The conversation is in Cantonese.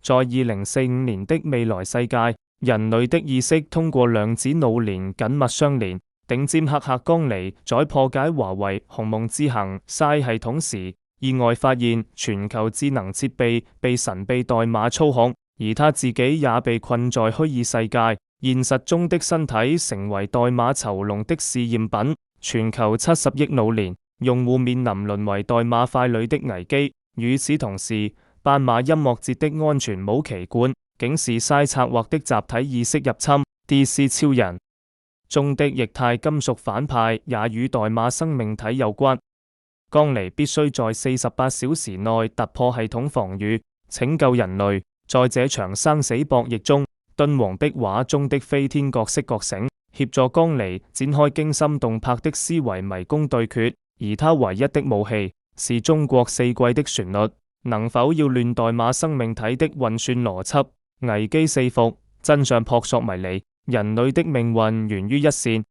在2045年的未來世界，人類的意識通過量子腦連緊密相連。頂尖黑客江尼在破解華為鴻蒙智行 Psi 系統時，意外發現全球智能設備被神秘代碼操控，而他自己也被困在虛擬世界。現實中的身體成為代碼囚籠的試驗品。全球70億腦年用戶面臨淪為代碼傀儡的危機。與此同時，斑馬音樂節的安全帽奇觀，竟是 Psi 策劃的集體意識入侵。DC 超人中的液態金屬反派也與代碼生命體有關。江尼必須在48小時內突破系統防禦，拯救人類。在這場生死博弈中，敦煌壁畫中的飛天角色覺醒，協助江尼展開驚心動魄的思維迷宮對決。而他唯一的武器是中國4季的旋律，能否擾亂代碼生命體的運算邏輯？危機四伏，真相撲朔迷離。人類的命運懸於一線，